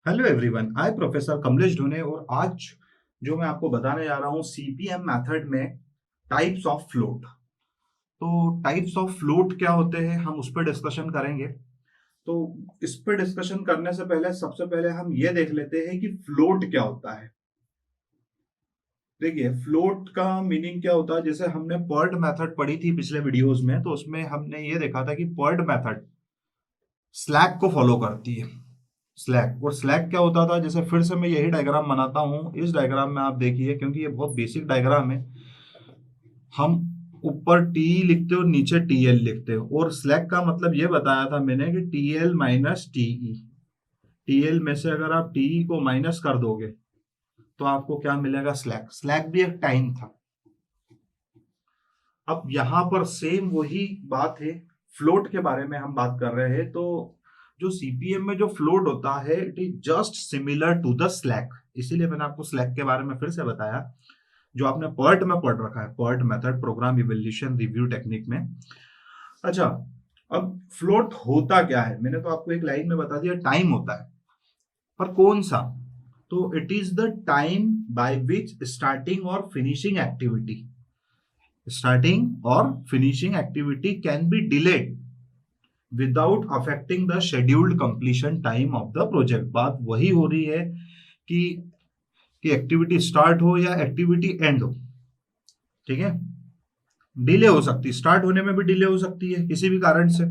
Hello everyone, आई professor Kamlesh ढोने और आज जो मैं आपको बताने जा रहा हूँ सीपीएम मेथड में टाइप्स ऑफ फ्लोट। तो टाइप्स ऑफ फ्लोट क्या होते हैं हम उस पर डिस्कशन करेंगे। तो इस पर डिस्कशन करने से पहले सबसे पहले हम ये देख लेते हैं कि फ्लोट क्या होता है। देखिए, फ्लोट का मीनिंग क्या होता है। जैसे हमने पर्ट मेथड पढ़ी थी पिछले वीडियोस में, तो उसमें हमने ये देखा था कि पर्ट मेथड स्लैक को फॉलो करती है। स्लैक, और स्लैक क्या होता था, जैसे फिर से मैं यही डायग्राम बनाता हूं। इस डायग्राम में आप देखिए, क्योंकि ये बहुत बेसिक डायग्राम है। हम ऊपर टी लिखते हो, नीचे टी एल लिखते हो, और स्लैक का मतलब ये बताया था मैंने कि T L minus TE. T L में से अगर आप टीई को माइनस कर दोगे तो आपको क्या मिलेगा, स्लैक। स्लैक भी एक टाइम था। अब यहां पर सेम वही बात है, फ्लोट के बारे में हम बात कर रहे हैं। तो जो सीपीएम में जो फ्लोट होता है, it is just similar to the slack. इसीलिए मैंने आपको स्लैक के बारे में फिर से बताया, जो आपने पर्ट में पढ़ रखा है, PERT method program evaluation review technique में। अच्छा, अब फ्लोट होता क्या है, मैंने तो आपको एक लाइन में बता दिया, टाइम होता है। पर कौन सा? तो it is the time by which starting और finishing activity can be delayed without affecting the scheduled completion time of the project. बात वही हो रही है कि एक्टिविटी स्टार्ट हो या एक्टिविटी एंड हो, ठीक है। डिले हो सकती है, स्टार्ट होने में भी डिले हो सकती है किसी भी कारण से,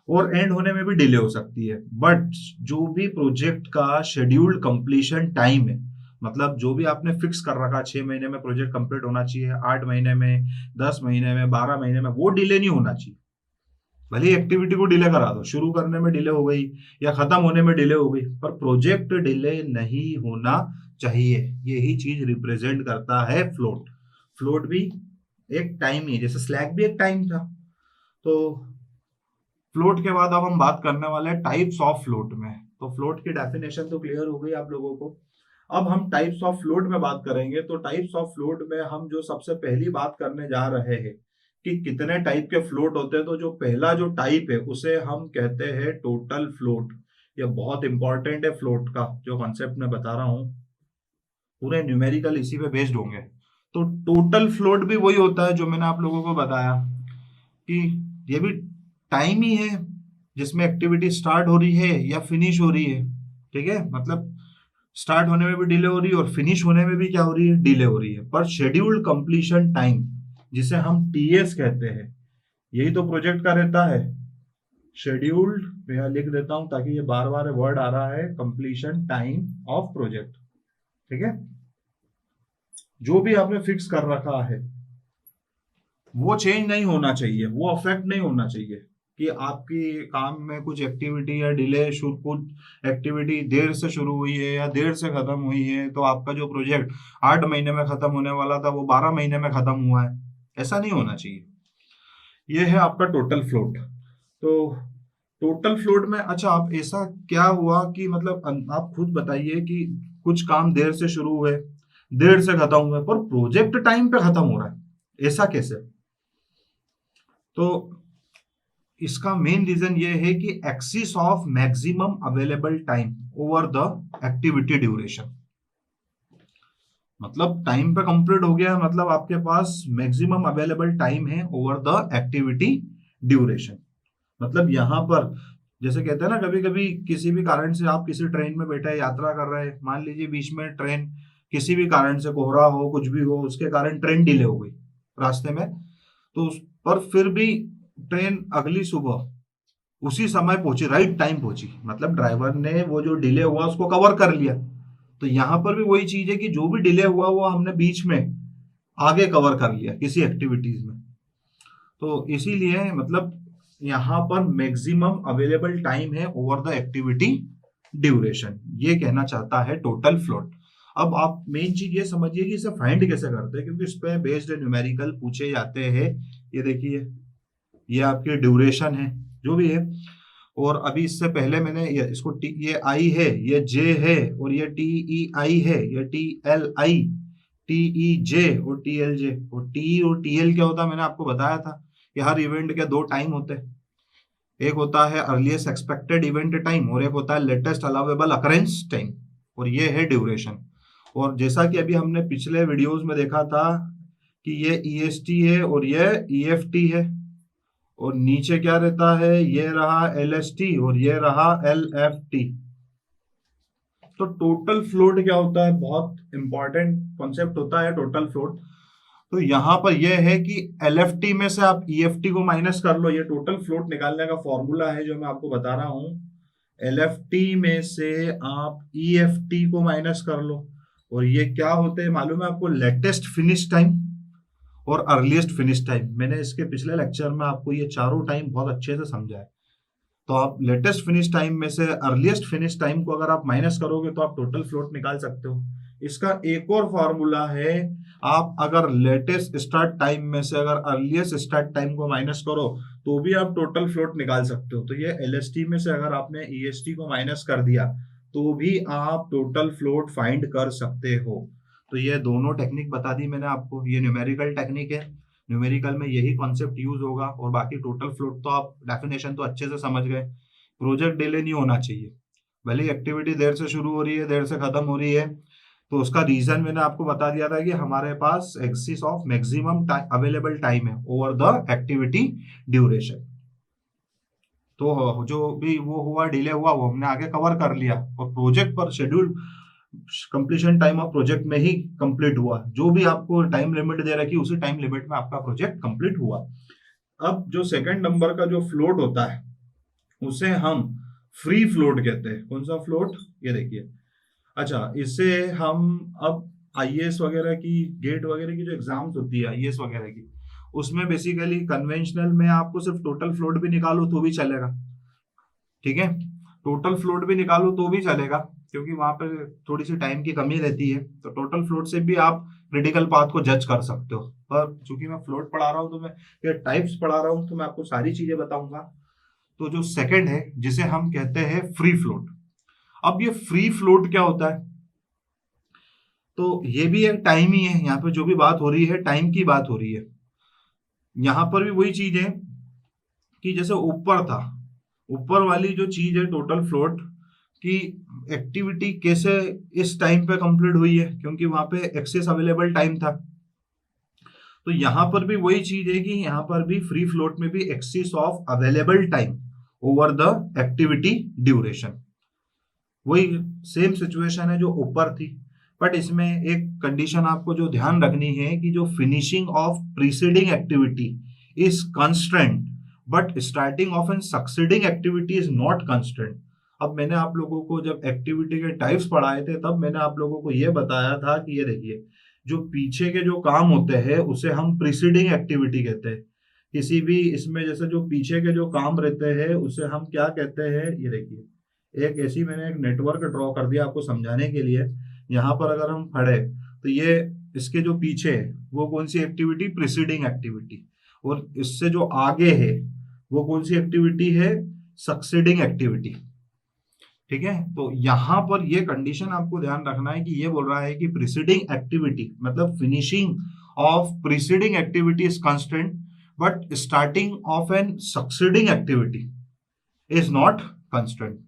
और एंड होने में भी डिले हो सकती है। बट जो भी प्रोजेक्ट का शेड्यूल्ड कंप्लीशन टाइम है, मतलब जो भी आपने फिक्स कर रखा, 6 महीने में प्रोजेक्ट कंप्लीट होना चाहिए, 8 महीने में, 10 महीने में, 12 महीने में, वो डिले नहीं होना चाहिए। भले ही एक्टिविटी को डिले करा दो, शुरू करने में डिले हो गई या खत्म होने में डिले हो गई, पर प्रोजेक्ट डिले नहीं होना चाहिए। यही चीज रिप्रेजेंट करता है फ्लोट। फ्लोट भी एक टाइम ही है, जैसे स्लैक भी एक टाइम था। तो फ्लोट के बाद अब हम बात करने वाले हैं टाइप्स ऑफ फ्लोट में। तो फ्लोट की डेफिनेशन तो क्लियर हो गई आप लोगों को। अब हम टाइप्स ऑफ फ्लोट में बात करेंगे। तो टाइप्स ऑफ फ्लोट में हम जो सबसे पहली बात करने जा रहे हैं कि कितने टाइप के फ्लोट होते हैं, तो जो पहला जो टाइप है उसे हम कहते हैं टोटल फ्लोट। ये बहुत इंपॉर्टेंट है, फ्लोट का जो कॉन्सेप्ट मैं बता रहा हूँ पूरे न्यूमेरिकल इसी पे बेस्ड होंगे। तो टोटल फ्लोट भी वही होता है जो मैंने आप लोगों को बताया कि ये भी टाइम ही है जिसमें एक्टिविटी स्टार्ट हो रही है या फिनिश हो रही है, ठीक है। मतलब स्टार्ट होने में भी डिले हो रही है और फिनिश होने में भी क्या हो रही है, डिले हो रही है। पर शेड्यूल्ड कंप्लीशन टाइम, जिसे हम टीएस कहते हैं, यही तो प्रोजेक्ट का रहता है। शेड्यूल्ड मैं यहाँ लिख देता हूं ताकि ये बार बार वर्ड आ रहा है, कंप्लीशन टाइम ऑफ प्रोजेक्ट, ठीक है। जो भी आपने फिक्स कर रखा है वो चेंज नहीं होना चाहिए, वो अफेक्ट नहीं होना चाहिए कि आपकी काम में कुछ एक्टिविटी या डिले, कुछ एक्टिविटी देर से शुरू हुई है या देर से खत्म हुई है, तो आपका जो प्रोजेक्ट 8 महीने में खत्म होने वाला था वो 12 महीने में खत्म हुआ है। ऐसा नहीं होना चाहिए। ये है आपका टोटल फ्लोट। तो टोटल फ्लोट में, अच्छा, आप ऐसा क्या हुआ कि मतलब आप खुद बताइए कि कुछ काम देर से शुरू हुए, देर से खत्म हुए, पर प्रोजेक्ट टाइम पे खत्म हो रहा है, ऐसा कैसे? तो इसका मेन रीजन ये है कि axis of maximum available time over the activity duration. मतलब टाइम पे कंप्लीट हो गया, मतलब आपके पास मैक्सिमम अवेलेबल टाइम है ओवर द एक्टिविटी ड्यूरेशन। मतलब यहां पर जैसे कहते हैं ना, कभी कभी किसी भी कारण से आप किसी ट्रेन में बैठे यात्रा कर रहे हैं, मान लीजिए बीच में ट्रेन किसी भी कारण से, कोहरा हो, कुछ भी हो, उसके कारण ट्रेन डिले हो गई रास्ते में। तो पर फिर भी ट्रेन अगली सुबह उसी समय पहुंची, राइट टाइम पहुंची, मतलब ड्राइवर ने वो जो डिले हुआ उसको कवर कर लिया। तो यहां पर भी वही चीज है कि जो भी डिले हुआ वो हमने बीच में आगे कवर कर लिया किसी एक्टिविटीज में। तो इसीलिए मतलब यहां पर मैक्सिमम अवेलेबल टाइम है ओवर द एक्टिविटी ड्यूरेशन, ये कहना चाहता है टोटल फ्लोट। अब आप मेन चीज ये समझिए कि इसे फाइंड कैसे करते हैं, क्योंकि इस पे बेस्ड न्यूमेरिकल पूछे जाते हैं। ये देखिए, ये आपकी ड्यूरेशन है जो भी है। और अभी इससे पहले मैंने इसको ये आई है, ये जे है, और ये टी ई आई है, ये T L I, T E J और टी एल जे। और टी और टी एल क्या होता है मैंने आपको बताया था कि हर इवेंट के 2 टाइम होते हैं। एक होता है अर्लीस्ट एक्सपेक्टेड इवेंट टाइम और एक होता है लेटेस्ट अलाउेबल अकरेंस टाइम, और ये है ड्यूरेशन। और जैसा कि अभी हमने पिछले वीडियोस में देखा था कि ये ईएसटी है और ये ईएफटी है, और नीचे क्या रहता है, ये रहा एलएसटी और ये रहा एलएफटी। तो टोटल फ्लोट क्या होता है, बहुत इंपॉर्टेंट कॉन्सेप्ट होता है टोटल फ्लोट। तो यहाँ पर यह है कि एलएफटी में से आप ईएफटी को माइनस कर लो, ये टोटल फ्लोट निकालने का फॉर्मूला है जो मैं आपको बता रहा हूं। एलएफटी में से आप ईएफटी को माइनस कर लो, और ये क्या होते हैं मालूम है आपको, लेटेस्ट फिनिश टाइम और अर्लीस्ट फिनिश टाइम। मैंने इसके पिछले लेक्चर में आपको ये चारों टाइम बहुत अच्छे से समझा है। तो आप लेटेस्ट फिनिश टाइम में से अर्लीस्ट फिनिश टाइम को अगर आप माइनस करोगे तो आप टोटल फ्लोट निकाल सकते हो। इसका एक और फॉर्मूला है, आप अगर लेटेस्ट स्टार्ट टाइम में से अगर अर्लीस्ट स्टार्ट टाइम को माइनस करो तो भी आप टोटल फ्लोट निकाल सकते हो। तो ये एलएसटी में से अगर आपने ईएसटी को माइनस कर दिया तो भी आप टोटल फ्लोट फाइंड कर सकते हो। तो ये दोनों टेक्निक बता दी मैंने आपको, ये न्यूमेरिकल टेक्निक है, न्यूमेरिकल में यही कॉन्सेप्ट यूज होगा, और बाकी टोटल फ्लोट तो आप डेफिनेशन तो अच्छे से समझ गए। प्रोजेक्ट डिले नहीं होना चाहिए, भले एक्टिविटी देर से शुरू हो रही है देर से खत्म हो रही है, तो उसका रीजन मैंने आपको बता दिया था कि हमारे पास axis of maximum available time है ओवर द एक्टिविटी ड्यूरेशन। तो जो भी वो हुआ डिले हुआ वो हमने आगे कवर कर लिया, और प्रोजेक्ट पर schedule completion time of project में ही कंप्लीट हुआ, जो भी आपको टाइम लिमिट दे रखी उसी टाइम लिमिट में आपका प्रोजेक्ट कंप्लीट हुआ। अब जो सेकंड नंबर का जो फ्लोट होता है उसे हम फ्री फ्लोट कहते हैं। कौन सा फ्लोट, ये देखिए। अच्छा, इससे हम अब आईएएस वगैरह की, गेट वगैरह की जो एग्जाम्स होती है आईएएस वगैरह की, उसमें बेसिकली कन्वेंशनल में आपको सिर्फ टोटल फ्लोट भी निकालो तो भी चलेगा, ठीक है, टोटल फ्लोट भी निकालो तो भी चलेगा, क्योंकि वहां पर थोड़ी सी टाइम की कमी रहती है। तो टोटल फ्लोट से भी आप क्रिटिकल पाथ को जज कर सकते हो, पर चूंकि मैं फ्लोट पढ़ा रहा हूँ तो मैं ये टाइप्स पढ़ा रहा हूँ तो मैं आपको सारी चीजें बताऊंगा। तो जो सेकंड है जिसे हम कहते हैं फ्री फ्लोट। अब ये फ्री फ्लोट क्या होता है, तो ये भी एक टाइम ही है, यहाँ पे जो भी बात हो रही है टाइम की बात हो रही है। यहाँ पर भी वही चीज है कि जैसे ऊपर था, ऊपर वाली जो चीज है टोटल फ्लोट की एक्टिविटी कैसे इस टाइम पे कंप्लीट हुई है, क्योंकि वहां पे एक्सेस अवेलेबल टाइम था। तो यहां पर भी वही चीज है कि यहाँ पर भी फ्री फ्लोट में भी excess of available time over the activity duration, वही सेम सिचुएशन है जो ऊपर थी। बट इसमें एक कंडीशन आपको जो ध्यान रखनी है कि जो finishing of preceding activity is constraint but starting of an succeeding activity is not constraint. अब मैंने आप लोगों को जब एक्टिविटी के टाइप्स पढ़ाए थे तब मैंने आप लोगों को यह बताया था कि ये देखिए, जो पीछे के जो काम होते हैं उसे हम प्रीसीडिंग एक्टिविटी कहते हैं। किसी भी इसमें जैसे जो पीछे के जो काम रहते हैं उसे हम क्या कहते हैं, ये देखिए, एक ऐसी मैंने एक नेटवर्क ड्रॉ कर दिया आपको समझाने के लिए। यहाँ पर अगर हम पढ़े तो ये इसके जो पीछे है वो कौन सी एक्टिविटी, प्रीसीडिंग एक्टिविटी, और इससे जो आगे है वो कौन सी एक्टिविटी है, सक्सीडिंग एक्टिविटी, ठीक है। तो यहाँ पर ये कंडीशन आपको ध्यान रखना है कि ये बोल रहा है कि प्रीसीडिंग एक्टिविटी मतलब finishing of preceding activity is constant but starting of an succeeding activity is not constant.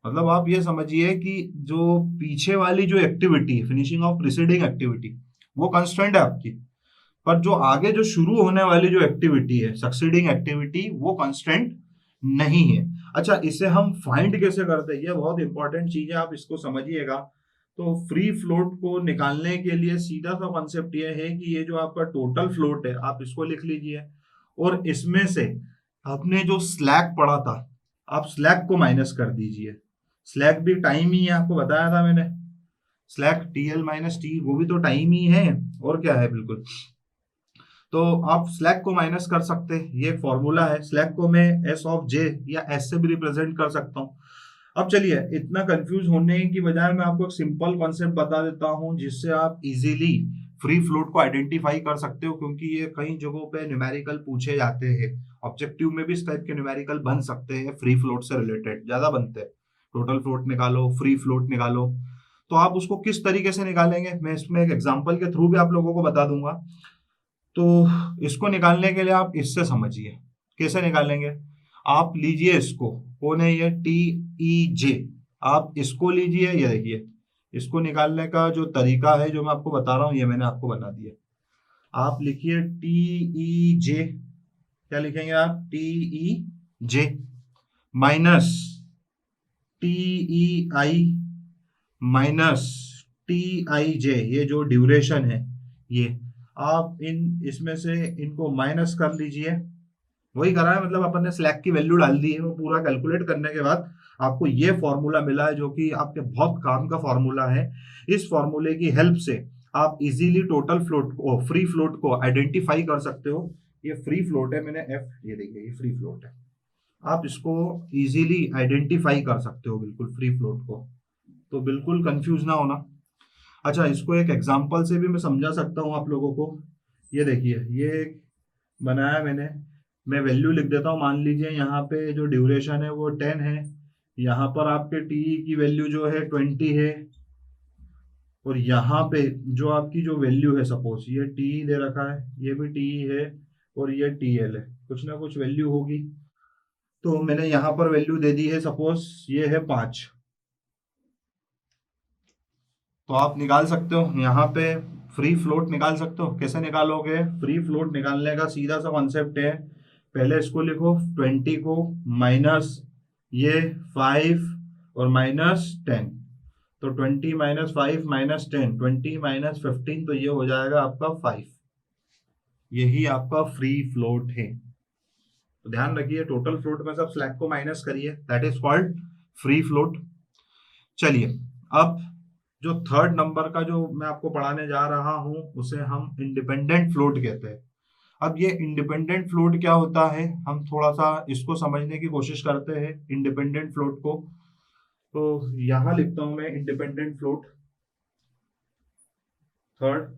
मतलब आप ये समझिए कि जो पीछे वाली जो एक्टिविटी है फिनिशिंग ऑफ प्रीसीडिंग एक्टिविटी वो कांस्टेंट है आपकी, पर जो आगे जो शुरू होने वाली जो एक्टिविटी है सक्सीडिंग एक्टिविटी वो कांस्टेंट नहीं है। अच्छा, इसे हम फाइंड कैसे करते हैं, ये बहुत इंपॉर्टेंट चीज है, आप इसको समझिएगा। तो फ्री फ्लोट को निकालने के लिए सीधा सा कॉन्सेप्ट ये है कि ये जो आपका टोटल फ्लोट है आप इसको लिख लीजिए, और इसमें से आपने जो स्लैक पढ़ा था आप स्लैक को माइनस कर दीजिए। स्लैक भी टाइम ही है, आपको बताया था मैंने, स्लैक टीएल माइनस टी वो भी तो टाइम ही है, और क्या है बिल्कुल। तो आप स्लैक को माइनस कर सकते हैं, ये फॉर्मूला है। स्लैक को मैं एस ऑफ जे या एस से भी रिप्रेजेंट कर सकता हूँ। अब चलिए, इतना कंफ्यूज होने की बजाय मैं आपको एक सिंपल कॉन्सेप्ट बता देता हूँ जिससे आप इजीली फ्री फ्लोट को आइडेंटिफाई कर सकते हो, क्योंकि ये कई जगहों पे न्यूमेरिकल पूछे जाते हैं। ऑब्जेक्टिव में भी इस टाइप के न्यूमेरिकल बन सकते हैं फ्री फ्लोट से रिलेटेड, ज्यादा बनते हैं। टोटल फ्लोट निकालो, फ्री फ्लोट निकालो, तो आप उसको किस तरीके से निकालेंगे मैं इसमें एक एग्जाम्पल के थ्रू भी आप लोगों को बता दूंगा। तो इसको निकालने के लिए आप इससे समझिए कैसे निकालेंगे। आप लीजिए इसको, कौन है ये, TEJ, आप इसको लीजिए, ये देखिए इसको निकालने का जो तरीका है जो मैं आपको बता रहा हूँ ये मैंने आपको बना दिया। आप लिखिए TEJ, क्या लिखेंगे आप, TEJ minus TEI minus TIJ, ये जो ड्यूरेशन है ये आप इसमें से इनको माइनस कर लीजिए। वही करा है, मतलब अपन ने स्लैक की वैल्यू डाल दी है, वो पूरा कैलकुलेट करने के बाद आपको ये फॉर्मूला मिला है जो कि आपके बहुत काम का फॉर्मूला है। इस फॉर्मूले की हेल्प से आप इजीली टोटल फ्लोट को, फ्री फ्लोट को आइडेंटिफाई कर सकते हो। ये फ्री फ्लोट है, मैंने एफ, ये देखिए ये फ्री फ्लोट है, आप इसको इजीली आइडेंटिफाई कर सकते हो बिल्कुल फ्री फ्लोट को, तो बिल्कुल कंफ्यूज ना होना। अच्छा, इसको एक एग्जांपल से भी मैं समझा सकता हूँ आप लोगों को। ये देखिए ये बनाया मैंने, मैं वैल्यू लिख देता हूँ। मान लीजिए यहाँ पे जो ड्यूरेशन है वो 10 है, यहाँ पर आपके टी की वैल्यू जो है 20 है, और यहाँ पे जो आपकी जो वैल्यू है, सपोज ये टी दे रखा है, ये भी टी है, और ये TL है, कुछ ना कुछ वैल्यू होगी। तो मैंने यहाँ पर वैल्यू दे दी है, सपोज ये है 5। तो आप निकाल सकते हो यहाँ पे फ्री फ्लोट निकाल सकते हो। कैसे निकालोगे, फ्री फ्लोट निकालने का सीधा सा कॉन्सेप्ट है, पहले इसको लिखो 20 को माइनस ये 5 और माइनस 10, तो 20 माइनस 5 माइनस 10, 20 माइनस 15, तो ये हो जाएगा आपका 5। यही आपका फ्री फ्लोट है। तो ध्यान रखिए टोटल फ्लोट में सब स्लैक को माइनस करिए, that is called free float. चलिए अब जो थर्ड नंबर का जो मैं आपको पढ़ाने जा रहा हूं उसे हम इंडिपेंडेंट फ्लोट कहते हैं। अब ये इंडिपेंडेंट फ्लोट क्या होता है, हम थोड़ा सा इसको समझने की कोशिश करते हैं इंडिपेंडेंट फ्लोट को। तो यहां लिखता हूं मैं independent float, third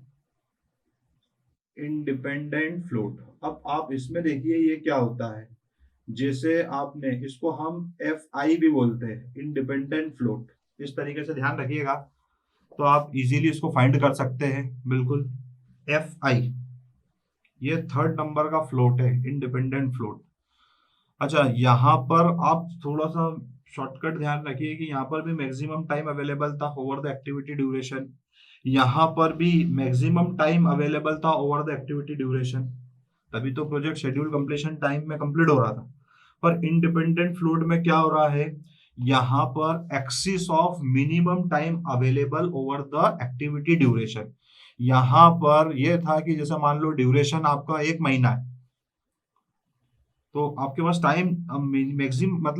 independent float. अब आप इसमें देखिए ये क्या होता है, जैसे आपने इसको हम FI भी बोलते हैं, इंडिपेंडेंट फ्लोट, इस तरीके से ध्यान रखिएगा तो आप इजीली इसको फाइंड कर सकते हैं बिल्कुल। FI ये थर्ड नंबर का फ्लोट है, इंडिपेंडेंट फ्लोट। अच्छा, यहाँ पर आप थोड़ा सा शॉर्टकट ध्यान रखिए कि यहाँ पर भी मैक्सिमम टाइम अवेलेबल था ओवर द एक्टिविटी ड्यूरेशन, यहाँ पर भी मैक्सिमम टाइम अवेलेबल था ओवर द एक्टिविटी ड्यूरेशन, तभी तो प्रोजेक्ट शेड्यूल कंप्लीशन टाइम में कंप्लीट हो रहा था। पर इंडिपेंडेंट फ्लोट में क्या हो रहा है, यहाँ पर axis of minimum time available over the activity duration, यहाँ पर यह था कि जैसे मान लो ड्यूरेशन आपका 1 महीना है, तो आपके पास टाइम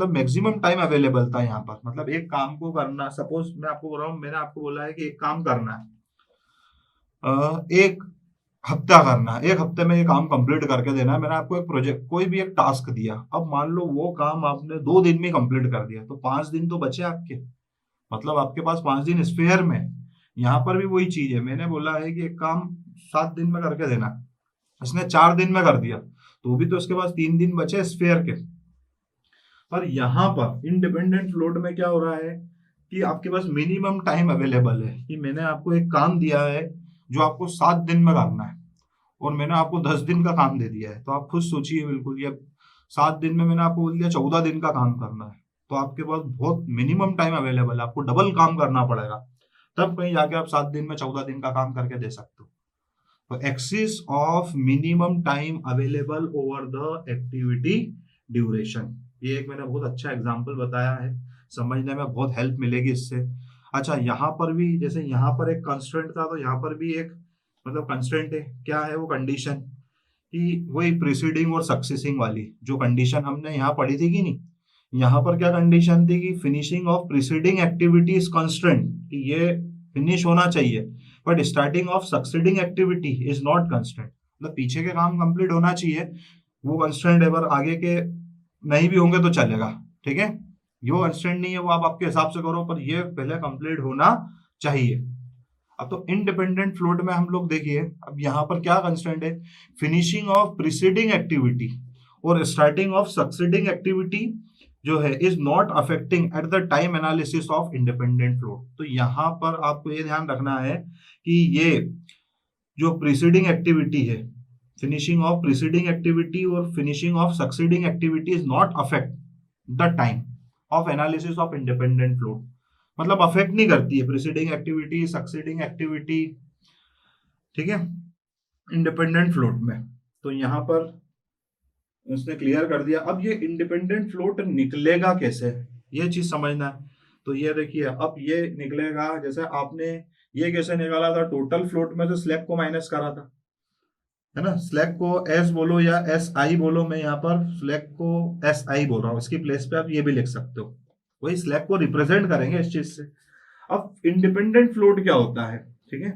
मैक्सिमम टाइम अवेलेबल था यहाँ पर, मतलब एक काम को करना, सपोज मैं आपको बोल रहा हूँ, मैंने आपको बोला है कि एक काम करना है, एक हफ्ता करना है, एक हफ्ते में ये काम कंप्लीट करके देना है। मैंने आपको एक प्रोजेक्ट, कोई भी एक टास्क दिया, अब मान लो वो काम आपने 2 दिन में कंप्लीट कर दिया, तो 5 दिन तो बचे आपके, मतलब आपके पास 5 दिन स्पेयर में। यहाँ पर भी वही चीज है, मैंने बोला है कि एक काम 7 दिन में करके देना, इसने 4 दिन में कर दिया, तो भी तो उसके पास 3 दिन बचे स्पेयर के। पर यहाँ पर इंडिपेंडेंट फ्लोट में क्या हो रहा है कि आपके पास मिनिमम टाइम अवेलेबल है, कि मैंने आपको एक काम दिया है जो आपको 7 दिन में करना है, और मैंने आपको 10 दिन का काम दे दिया है, तो आप खुद सोचिए बिल्कुल, ये 7 दिन में मैंने आपको बोल दिया 14 दिन का काम करना है, तो आपके पास बहुत मिनिमम टाइम अवेलेबल है, आपको डबल काम करना पड़ेगा, तब कहीं जाके आप 7 दिन में 14 दिन का काम करके दे सकते हो। तो axis of minimum time available over the activity duration, ये एक मैंने बहुत अच्छा एग्जांपल बताया है, समझने में बहुत हेल्प मिलेगी इससे। अच्छा, यहाँ पर भी जैसे यहाँ पर एक कंस्ट्रेंट था, तो यहाँ पर भी एक मतलब कंस्ट्रेंट है, क्या है वो कंडीशन, कि वही प्रीसीडिंग और सक्सेसिंग वाली जो कंडीशन हमने यहाँ पढ़ी थी कि नहीं, यहाँ पर क्या कंडीशन थी कि finishing of preceding activity is constraint, कि ये फिनिश होना चाहिए, but starting of succeeding activity is not constraint, मतलब पीछे के काम कंप्लीट होना चाहिए, वो कंस्ट्रेंट है, पर आगे के नहीं भी होंगे तो चलेगा, ठीक है, ये कंस्ट्रेंट नहीं है, वो आप आपके हिसाब से करो, पर ये पहले कंप्लीट होना चाहिए। अब तो इंडिपेंडेंट फ्लोट में हम लोग देखिए, अब यहाँ पर क्या कंस्ट्रेंट है, फिनिशिंग ऑफ प्रीसीडिंग एक्टिविटी और स्टार्टिंग ऑफ सक्सीडिंग एक्टिविटी जो है is not affecting at the time analysis of independent float. तो यहाँ पर आपको ये ध्यान रखना है कि ये जो प्रीसीडिंग एक्टिविटी है फिनिशिंग ऑफ प्रीसीडिंग एक्टिविटी और finishing of succeeding activity is not affect the time of analysis of independent float. मतलब अफेक्ट नहीं करती है प्रीसीडिंग एक्टिविटी, सक्सीडिंग एक्टिविटी, ठीक है, इंडिपेंडेंट फ्लोट में। तो यहां पर उसने क्लियर कर दिया। अब ये इंडिपेंडेंट फ्लोट निकलेगा कैसे, ये चीज समझना है। तो ये देखिए, अब ये निकलेगा जैसे आपने ये कैसे निकाला था, टोटल फ्लोट में से स्लैब को माइनस करा था, है ना। स्लैब को एस बोलो या एस आई बोलो, मैं यहाँ पर स्लैब को एस आई बोल रहा हूँ, इसकी प्लेस पे आप ये भी लिख सकते हो, वही स्लैब को रिप्रेजेंट करेंगे इस चीज से। अब इंडिपेंडेंट फ्लोट क्या होता है, ठीक है,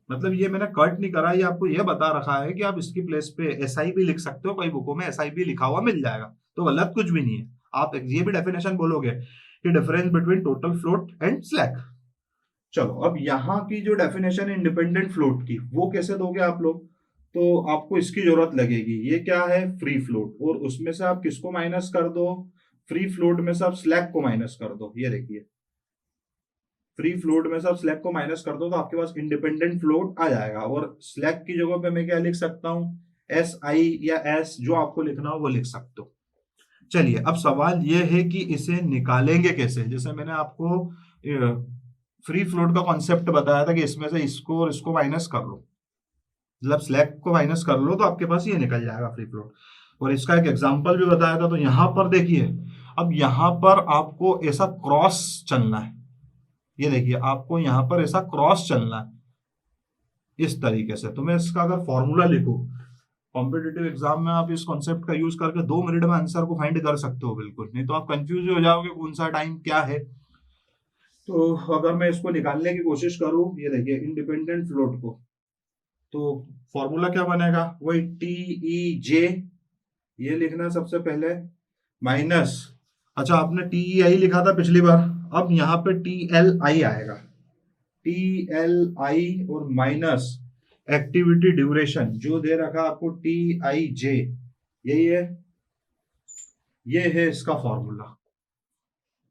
मतलब ये मैंने कट नहीं करा, ये आपको ये बता रखा है कि आप इसकी प्लेस पे एस आई भी लिख सकते हो, कई बुकों में एस आई भी लिखा हुआ मिल जाएगा, तो गलत कुछ भी नहीं है। आप ये भी डेफिनेशन बोलोगे कि difference between total float and slack. चलो, अब यहाँ की जो डेफिनेशन है इंडिपेंडेंट फ्लोट की, वो कैसे दोगे आप लोग, तो आपको इसकी जरूरत लगेगी। ये क्या है, फ्री फ्लोट, और उसमें से आप किसको माइनस कर दो, फ्री फ्लोट में से आप स्लैक को माइनस कर दो। ये देखिए, फ्री फ्लोट में से आप स्लैक को माइनस कर दो तो आपके पास इंडिपेंडेंट फ्लोट आ जाएगा। और स्लैक की जगह पे मैं क्या लिख सकता हूं, एस आई या एस, जो आपको लिखना हो वो लिख सकते हो। चलिए, अब सवाल ये है कि इसे निकालेंगे कैसे। जैसे मैंने आपको फ्री फ्लोट का कॉन्सेप्ट बताया था कि इसमें से इसको और इसको माइनस कर लो, मतलब स्लैक को माइनस कर लो तो आपके पास ये निकल जाएगा फ्री फ्लोट। और इसका एक एग्जांपल भी बताया था। तो यहां पर देखिए, अब यहां पर आपको ऐसा क्रॉस चलना है, ये देखिए आपको यहां पर ऐसा क्रॉस चलना है इस तरीके से। तो मैं इसका अगर फॉर्मूला लिखूं, कॉम्पिटिटिव एग्जाम में आप इस कॉन्सेप्ट का यूज करके 2 मिनट में आंसर को फाइंड कर सकते हो बिल्कुल, नहीं तो आप कंफ्यूज हो जाओगे कौन सा टाइम क्या है। तो अगर मैं इसको निकालने की कोशिश करूं, ये देखिए इंडिपेंडेंट फ्लोट को, तो फॉर्मूला क्या बनेगा, वही टी ई जे, ये लिखना सबसे पहले, माइनस, अच्छा आपने टी ई आई लिखा था पिछली बार, अब यहाँ पे टी एल आई आएगा, टी एल आई और माइनस एक्टिविटी ड्यूरेशन जो दे रखा आपको टी आई जे, यही है, ये है इसका फॉर्मूला।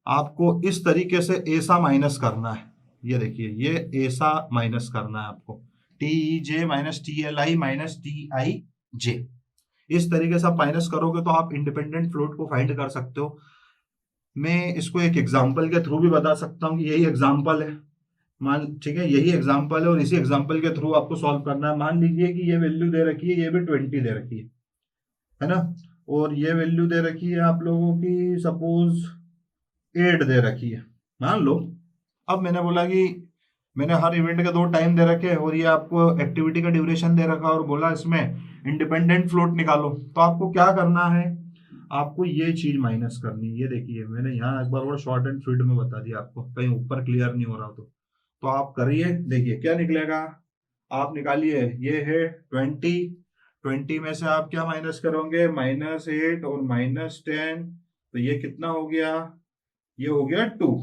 आपको इस तरीके से ऐसा माइनस करना है, ये देखिए ये ऐसा माइनस करना है आपको, T E J minus T L I minus T I J. इस तरीके से आप माइनस करोगे तो आप इंडिपेंडेंट फ्लोट को फाइंड कर सकते हो। मैं इसको एक एग्जांपल के थ्रू भी बता सकता हूँ कि यही एग्जांपल है, मान, ठीक है, यही एग्जांपल है और इसी एग्जांपल के थ्रू आपको सॉल्व करना है। मान लीजिए कि ये वैल्यू दे रखी है, ये भी 20 दे रखी है ना, और ये वैल्यू दे रखी है आप लोगों की सपोज 8 दे रखी है, मान लो। अब मैंने बोला कि मैंने हर इवेंट के 2 टाइम दे रखे हैं और ये आपको एक्टिविटी का ड्यूरेशन दे रखा और बोला इसमें इंडिपेंडेंट फ्लोट निकालो, तो आपको क्या करना है, आपको ये चीज माइनस करनी है। ये देखिए मैंने यहाँ एक बार और शॉर्ट एंड स्वीट में बता दिया आपको, कहीं ऊपर क्लियर नहीं हो रहा तो आप करिए, देखिए क्या निकलेगा, आप निकालिए, ये है 20 में से आप क्या माइनस करोगे, -8 और -10, तो ये कितना हो गया, ये हो गया 2।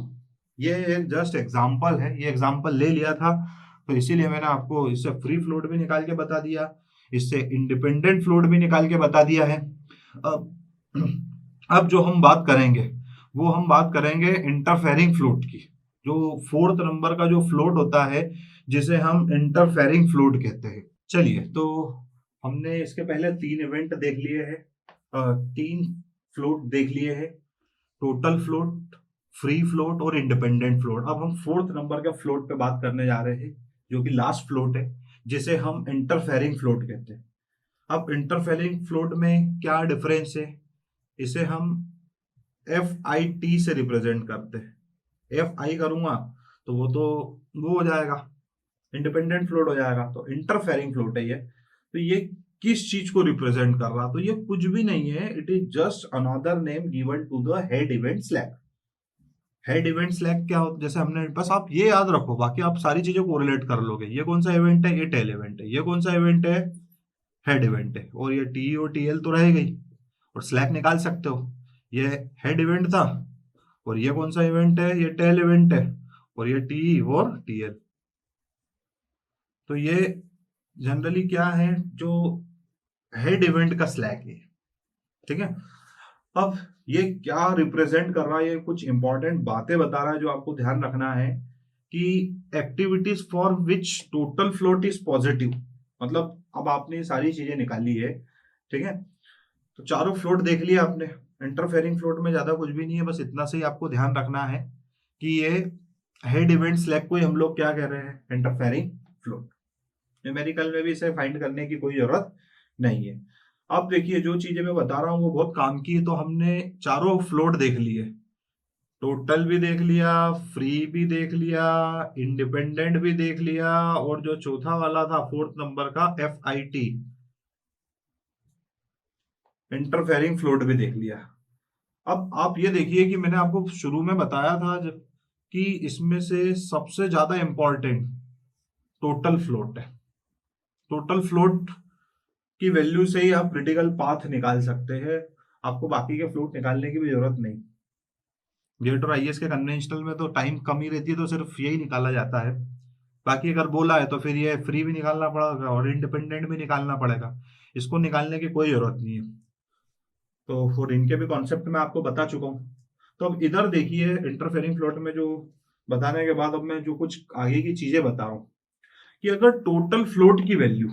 ये जस्ट एग्जाम्पल है, ये एग्जाम्पल ले लिया था, तो इसीलिए मैंने आपको इससे फ्री फ्लोट भी निकाल के बता दिया, इससे इंडिपेंडेंट फ्लोट भी निकाल के बता दिया है। अब जो हम बात करेंगे वो हम बात करेंगे इंटरफेरिंग फ्लोट की, जो 4th नंबर का जो फ्लोट होता है जिसे हम इंटरफेरिंग फ्लोट कहते हैं। चलिए, तो हमने इसके पहले 3 इवेंट देख लिए हैं, 3 फ्लोट देख लिए हैं, टोटल फ्लोट, फ्री फ्लोट और इंडिपेंडेंट फ्लोट। अब हम 4th नंबर के फ्लोट पे बात करने जा रहे हैं, जो कि लास्ट फ्लोट है, जिसे हम इंटरफेरिंग फ्लोट कहते हैं। अब इंटरफेरिंग फ्लोट में क्या डिफरेंस है, इसे हम एफ आई टी से रिप्रेजेंट करते हैं। एफ आई करूंगा तो वो हो जाएगा, इंडिपेंडेंट फ्लोट हो जाएगा, तो इंटरफेरिंग फ्लोट है ये। तो ये किस चीज को रिप्रेजेंट कर रहा, तो ये कुछ भी नहीं है, it is just another name given to the head event slack. Head event slack क्या होता है, जैसे हमने, बस आप ये याद रखो, बाकी आप सारी चीजें को रिलेट कर लोगे। ये कौन सा इवेंट है, ये टेल इवेंट है, ये कौन सा इवेंट है, हेड इवेंट है, और ये टी और टी एल तो रह गई, और स्लैक निकाल सकते हो, ये हेड इवेंट था, और ये कौन सा इवेंट है, ये टेल इवेंट है, और ये टी और टी एल। तो ये जनरली क्या है, जो हेड इवेंट का स्लैक है, ठीक है। अब ये क्या रिप्रेजेंट कर रहा है, ये कुछ इंपॉर्टेंट बातें बता रहा है जो आपको ध्यान रखना है, कि activities for which total float is positive, मतलब अब आपने ये सारी चीजें निकाली है, ठीक है। तो चारों फ्लोट देख लिया आपने। इंटरफेयरिंग फ्लोट में ज्यादा कुछ भी नहीं है, बस इतना से ही आपको ध्यान रखना है कि ये हेड इवेंट स्लैग को ही हम लोग क्या कह रहे हैं, इंटरफेयरिंग फ्लोट। न्यूमेरिकल में भी इसे फाइंड करने की कोई जरूरत नहीं है। अब देखिए जो चीजें मैं बता रहा हूँ वो बहुत काम की है। तो हमने चारों फ्लोट देख लिए, टोटल भी देख लिया, फ्री भी देख लिया, इंडिपेंडेंट भी देख लिया, और जो चौथा वाला था फोर्थ नंबर का FIT, इंटरफेयरिंग फ्लोट भी देख लिया। अब आप ये देखिए कि मैंने आपको शुरू में बताया था कि इसमें से सबसे ज्यादा इंपॉर्टेंट टोटल फ्लोट है। टोटल फ्लोट की वैल्यू से ही आप क्रिटिकल पाथ निकाल सकते हैं, आपको बाकी के फ्लोट निकालने की भी जरूरत नहीं। गेट और IAS के कन्वेंशनल में तो टाइम कम ही रहती है, तो सिर्फ यही निकाला जाता है। बाकी अगर बोला है तो फिर ये फ्री भी निकालना पड़ेगा और इंडिपेंडेंट भी निकालना पड़ेगा, इसको निकालने की कोई जरूरत नहीं है। तो फिर इनके भी कॉन्सेप्ट मैं आपको बता चुका हूँ। तो अब इधर देखिए इंटरफेयरिंग फ्लोट में जो बताने के बाद अब मैं जो कुछ आगे की चीजें बता रहा हूँ कि अगर टोटल फ्लोट की वैल्यू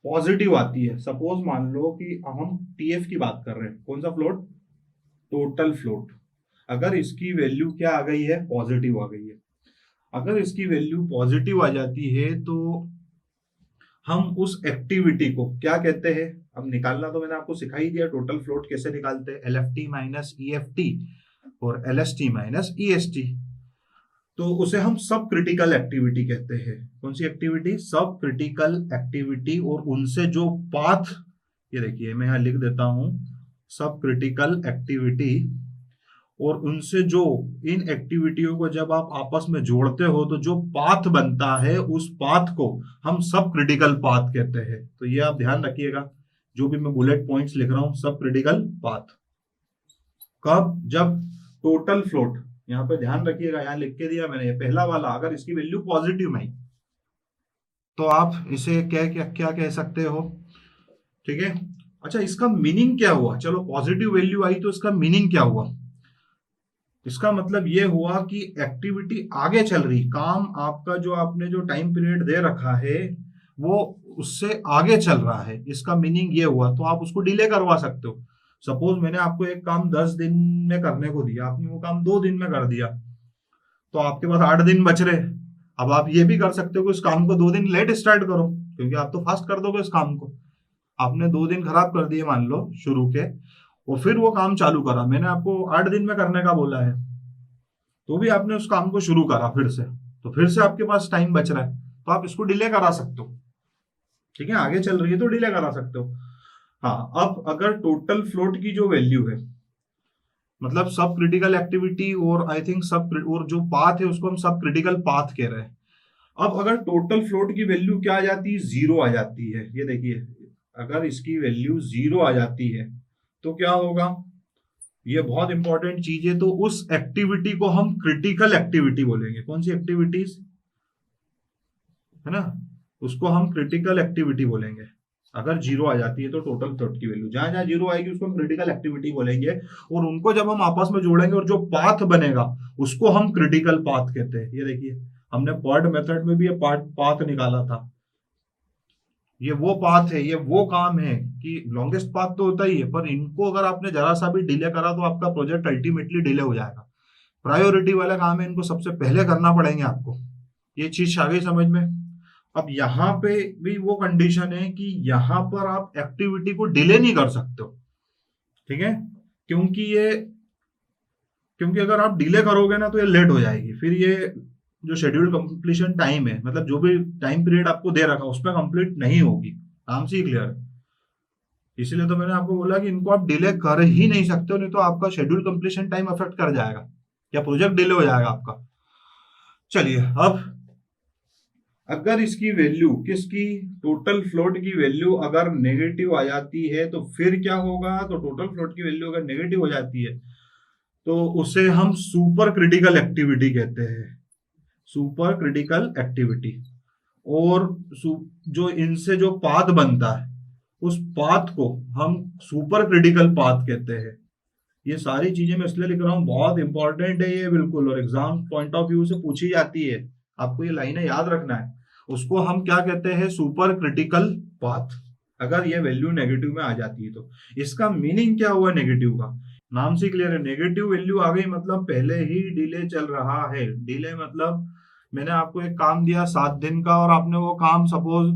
पॉजिटिव आती है, सपोज मान लो कि हम TF की बात कर रहे हैं, कौन सा फ्लोट, टोटल फ्लोट, अगर इसकी वैल्यू क्या आ गई है, पॉजिटिव आ गई है, अगर इसकी वैल्यू पॉजिटिव आ जाती है तो हम उस एक्टिविटी को क्या कहते हैं, अब निकालना तो मैंने आपको सिखा ही दिया, टोटल फ्लोट कैसे निकालते हैं, LFT माइनस EFT और LST माइनस EST। तो उसे हम सब क्रिटिकल एक्टिविटी कहते हैं। कौन सी एक्टिविटी, सब क्रिटिकल एक्टिविटी। और उनसे जो पाथ, ये देखिए मैं यहां लिख देता हूं, सब क्रिटिकल एक्टिविटी, और उनसे जो इन एक्टिविटियों को जब आप आपस में जोड़ते हो तो जो पाथ बनता है उस पाथ को हम सब क्रिटिकल पाथ कहते हैं। तो ये आप ध्यान रखिएगा, जो भी मैं बुलेट पॉइंट्स लिख रहा हूं, सब क्रिटिकल पाथ कब, जब टोटल फ्लोट, यहाँ पे ध्यान रखिएगा, यहाँ लिख के दिया मैंने, पहला वाला अगर इसकी वैल्यू पॉजिटिव में आई तो आप इसे क्या क्या क्या कह सकते हो, ठीक है। अच्छा इसका मीनिंग क्या हुआ, चलो पॉजिटिव वैल्यू आई तो इसका मीनिंग क्या हुआ, इसका मतलब ये हुआ कि एक्टिविटी आगे चल रही, काम आपका जो आपने जो टाइम पीरियड दे रखा है वो उससे आगे चल रहा है, इसका मीनिंग ये हुआ। तो आप उसको डिले करवा सकते हो। सपोज मैंने आपको एक काम 10 दिन में करने को दिया, आपने वो काम 2 दिन में कर दिया, तो आपके पास 8 दिन बच रहे। अब आप ये भी कर सकते हो कि उस काम को 2 दिन लेट स्टार्ट करो, क्योंकि आप तो फास्ट कर दोगे इस काम को। आपने 2 दिन खराब कर दिए मान लो शुरू के, और फिर वो काम चालू करा, मैंने आपको 8 दिन में करने का बोला है, तो भी आपने उस काम को शुरू करा फिर से, तो फिर से आपके पास टाइम बच रहा है, तो आप इसको डिले करा सकते हो, ठीक है, आगे चल रही है तो डिले करा सकते हो। हाँ, अब अगर टोटल फ्लोट की जो वैल्यू है, मतलब सब क्रिटिकल एक्टिविटी और आई थिंक सब, और जो पाथ है उसको हम सब क्रिटिकल पाथ कह रहे हैं। अब अगर टोटल फ्लोट की वैल्यू क्या आ जाती है, 0 आ जाती है, ये देखिए अगर इसकी वैल्यू 0 आ जाती है तो क्या होगा, ये बहुत इंपॉर्टेंट चीज है। तो उस एक्टिविटी को हम क्रिटिकल एक्टिविटी बोलेंगे। कौन सी एक्टिविटीज है ना, उसको हम क्रिटिकल एक्टिविटी बोलेंगे। अगर 0 आ जाती है तो टोटल फ्लोट की वैल्यू, जहां जहां 0 आएगी उसको हम क्रिटिकल एक्टिविटी बोलेंगे, और उनको जब हम आपस में जोड़ेंगे और जो पाथ बनेगा उसको हम क्रिटिकल पाथ कहते हैं। ये देखिए हमने पर्ड मेथड में भी ये पाथ निकाला था, ये वो पाथ है, ये वो काम है कि लॉन्गेस्ट पाथ तो होता ही है, पर इनको अगर आपने जरा सा भी डिले करा तो आपका प्रोजेक्ट अल्टीमेटली डिले हो जाएगा। प्रायोरिटी वाला काम है, इनको सबसे पहले करना पड़ेंगे आपको। ये चीज आ गई समझ में। अब यहाँ पे भी वो कंडीशन है कि यहाँ पर आप एक्टिविटी को डिले नहीं कर सकते हो, ठीक है, क्योंकि अगर आप डिले करोगे ना तो ये लेट हो जाएगी, फिर ये जो शेड्यूल कंप्लीशन टाइम है, मतलब जो भी टाइम पीरियड आपको दे रखा उस पर कंप्लीट नहीं होगी। काम से ही क्लियर है। इसलिए तो मैंने आपको बोला कि इनको आप डिले कर ही नहीं सकते हो, नहीं तो आपका शेड्यूल कंप्लीशन टाइम अफेक्ट कर जाएगा या प्रोजेक्ट डिले हो जाएगा आपका। चलिए अब अगर इसकी वैल्यू, किसकी, टोटल फ्लोट की वैल्यू अगर नेगेटिव आ जाती है तो फिर क्या होगा, तो टोटल फ्लोट की वैल्यू अगर नेगेटिव हो जाती है तो उसे हम सुपर क्रिटिकल एक्टिविटी कहते हैं, सुपर क्रिटिकल एक्टिविटी। और जो इनसे जो पाथ बनता है उस पाथ को हम सुपर क्रिटिकल पाथ कहते हैं। ये सारी चीजें मैं इसलिए लिख रहा हूँ, बहुत इंपॉर्टेंट है ये बिल्कुल, और एग्जाम पॉइंट ऑफ व्यू से पूछी जाती है, आपको ये लाइनें याद रखना है। उसको हम क्या कहते हैं, सुपर क्रिटिकल पाथ। अगर ये वैल्यू नेगेटिव में आ जाती है तो इसका मीनिंग क्या हुआ नेगेटिव का, नाम से क्लियर है, नेगेटिव वैल्यू आ गई मतलब पहले ही डिले चल रहा है। डिले मतलब मैंने आपको एक काम दिया 7 दिन का और आपने वो काम सपोज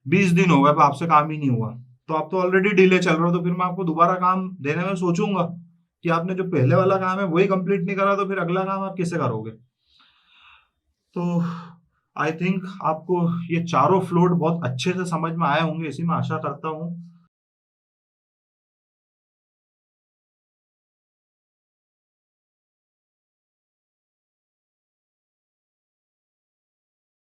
20 दिन हो गए पर आपसे काम ही नहीं हुआ, तो आप तो ऑलरेडी डिले चल रहे हो, तो फिर मैं आपको दोबारा काम देने में सोचूंगा कि आपने जो पहले वाला काम है वही कंप्लीट नहीं करा, तो फिर अगला काम आप कैसे करोगे। तो आई थिंक आपको ये चारों फ्लोट बहुत अच्छे से समझ में आए होंगे, इसी में आशा करता हूँ।